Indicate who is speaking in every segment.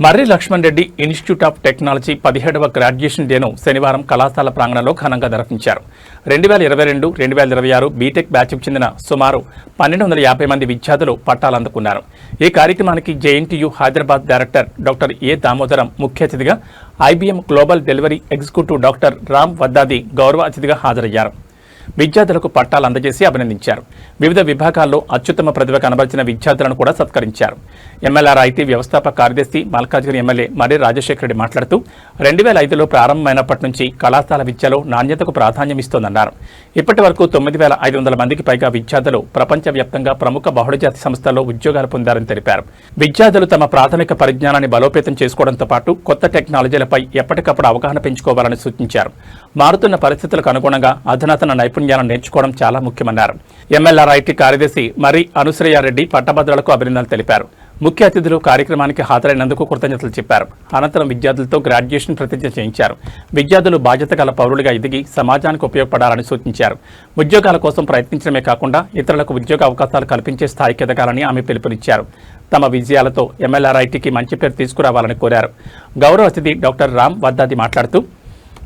Speaker 1: Marri Laxman Reddy institute of technology 17వ graduation డేను శనివారం కళాశాల ప్రాంగణంలో ఘనంగా నిర్వహించారు. 2022-2026 బీటెక్ బ్యాచ్కు చెందిన సుమారు 1250 మంది విద్యార్థులు పట్టాలు అందుకున్నారు. ఈ కార్యక్రమానికి JNTU Hyderabad director doctor A Damodaram ముఖ్య అతిథిగా, IBM global delivery executive doctor Ram Vaddadi గౌరవ అతిథిగా హాజరయ్యారు. విద్యార్థులకు పట్టాలు అందజేసి అభినందించారు. వివిధ విభాగాల్లో అత్యుత్తమ ప్రతిభ కనబరిచిన విద్యార్థులను కూడా సత్కరించారు. ఎంఎల్ఆర్ ఐటీ వ్యవస్థాపక కార్యదర్శి మల్కాజ్గిరి ఎమ్మెల్యే మర్రి రాజశేఖర రెడ్డి మాట్లాడుతూ 2005లో ప్రారంభమైనప్పటి నుంచి కళాశాల విద్యలో నాణ్యతకు ప్రాధాన్యమిస్తోందన్నారు. ఇప్పటి వరకు 9500 మందికి పైగా విద్యార్థులు ప్రపంచవ్యాప్తంగా ప్రముఖ బహుళజాతి సంస్థల్లో ఉద్యోగాలు పొందారని తెలిపారు. విద్యార్థులు తమ ప్రాథమిక పరిజ్ఞానాన్ని బలోపేతం చేసుకోవడంతో పాటు కొత్త టెక్నాలజీలపై ఎప్పటికప్పుడు అవగాహన పెంచుకోవాలని సూచించారు. మారుతున్న పరిస్థితులకు అనుగుణంగా అధునాతన నైపుణ్యాలను నేర్చుకోవడం చాలా ముఖ్యమన్నారు. ఎంఎల్ఆర్ ఐటీ కార్యదర్శి మర్రి అనుశ్రయారెడ్డి పట్టభద్రులకు అభినందనలు తెలిపారు. ముఖ్య అతిథులు కార్యక్రమానికి హాజరైనందుకు కృతజ్ఞతలు చెప్పారు. అనంతరం విద్యార్థులతో గ్రాడ్యుయేషన్ ప్రతిజ్ఞ చేయించారు. విద్యార్థులు బాధ్యత గల పౌరులుగా ఎదిగి సమాజానికి ఉపయోగపడాలని సూచించారు. ఉద్యోగాల కోసం ప్రయత్నించడమే కాకుండా ఇతరులకు ఉద్యోగ అవకాశాలు కల్పించే స్థాయికి ఎదగాలని ఆమె పిలుపునిచ్చారు. తమ విజయాలతో ఎంఎల్ఆర్ ఐటీకి మంచి పేరు తీసుకురావాలని కోరారు. గౌరవ అతిథి డాక్టర్ రామ్ వద్దాది మాట్లాడుతూ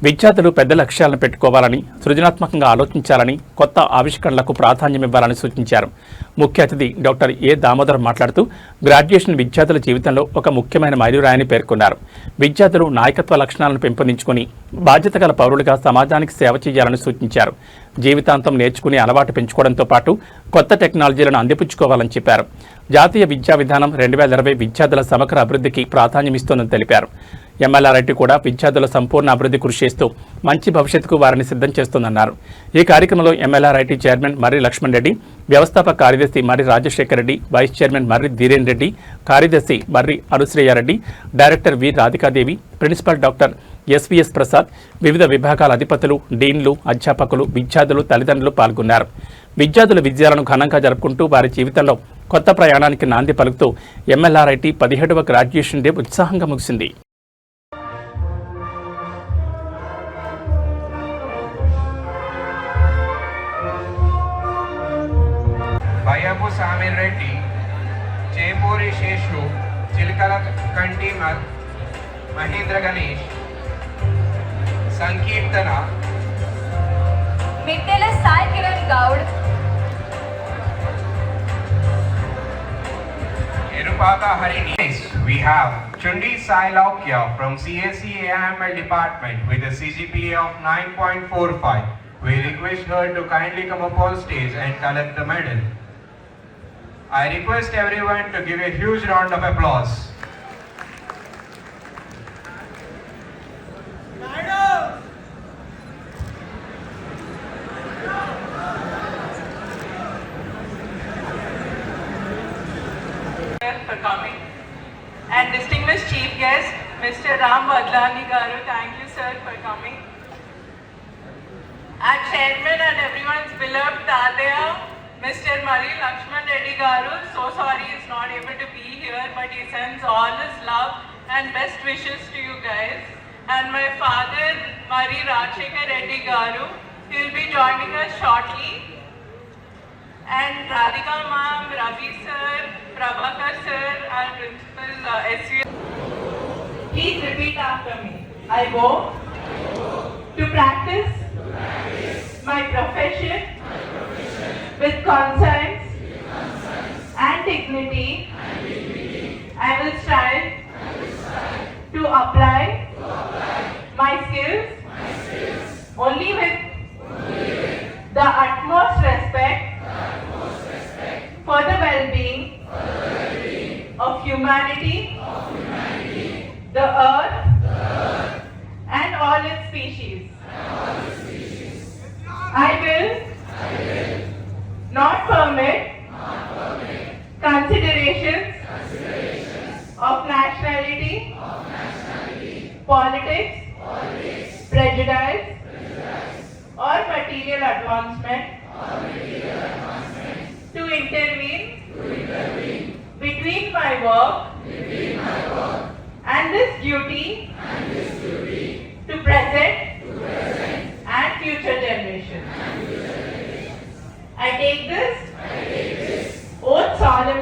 Speaker 1: విద్యార్థులు పెద్ద లక్ష్యాలను పెట్టుకోవాలని, సృజనాత్మకంగా ఆలోచించాలని, కొత్త ఆవిష్కరణలకు ప్రాధాన్యమివ్వాలని సూచించారు. ముఖ్య అతిథి డాక్టర్ ఏ దామోదరం మాట్లాడుతూ గ్రాడ్యుయేషన్ విద్యార్థుల జీవితంలో ఒక ముఖ్యమైన మైలురాయని పేర్కొన్నారు. విద్యార్థులు నాయకత్వ లక్షణాలను పెంపొందించుకుని బాధ్యత గల పౌరులుగా సమాజానికి సేవ చేయాలని సూచించారు. జీవితాంతం నేర్చుకుని అలవాటు పెంచుకోవడంతో పాటు కొత్త టెక్నాలజీలను అందిపుచ్చుకోవాలని చెప్పారు. జాతీయ విద్యా విధానం 2020 విద్యార్థుల సమగ్ర అభివృద్ధికి ప్రాధాన్యమిస్తోందని తెలిపారు. ఎంఎల్ఆర్ ఐటీ కూడా విద్యార్థుల సంపూర్ణ అభివృద్ధి కృషి చేస్తూ మంచి భవిష్యత్తుకు వారిని సిద్ధం చేస్తోందన్నారు. ఈ కార్యక్రమంలో ఎంఎల్ఆర్ ఐటీ చైర్మన్ మర్రి లక్ష్మణ్ రెడ్డి, వ్యవస్థాపక కార్యదర్శి మర్రి రాజశేఖర రెడ్డి, వైస్ చైర్మన్ మర్రి ధీరేన్ రెడ్డి, కార్యదర్శి మర్రి అనుశ్రయారెడ్డి, డైరెక్టర్ వి Radhika Devi, principal doctor SVS Prasad, వివిధ విభాగాల అధిపతులు, డీన్లు, అధ్యాపకులు, విద్యార్థులు, తల్లిదండ్రులు పాల్గొన్నారు. విద్యార్థుల విజయాలను ఘనంగా జరుపుకుంటూ వారి జీవితంలో కొత్త ప్రయాణానికి నాంది పలుకుతూ ఎంఎల్ఆర్ ఐటీ 17వ గ్రాడ్యుయేషన్ డే ఉత్సాహంగా ముగిసింది.
Speaker 2: భయపు సామీర్ రెడ్డి, చేపూరి శేషు, చిలకల కంటి మహేంద్ర గణేష్, సంకీర్తన,
Speaker 3: మిట్టెల Sai Kiran Goud,
Speaker 2: ఎరుపాక Harini. We have Chundi Sai Laukia from CSE AIML department with a CGPA of 9.45. We request her to kindly come up on stage and collect the medal. I request everyone to give a huge round of applause.
Speaker 4: For coming, and distinguished chief guest Mr. Ram Vadlani garu, thank you sir for coming. Our chairman and everyone's beloved Tadaya, Mr. Murri Lakshman Reddy garu, so sorry he's not able to be here, but he sends all his love and best wishes to you guys. And my father Murri Rajshekar Reddy garu, he'll be joining us shortly. And Radhika ma'am, Ravi sir, Prabhakar sir, our principal SU. Please repeat after me. I vow to practice my profession with conscience and dignity. I will strive to apply my skills only with the utmost respect for the well-being of humanity, the earth, and all its species. I will not permit considerations of nationality, politics, prejudice, or material advancement to intervene between my work and this duty to present and future generations. I take this oath solemnly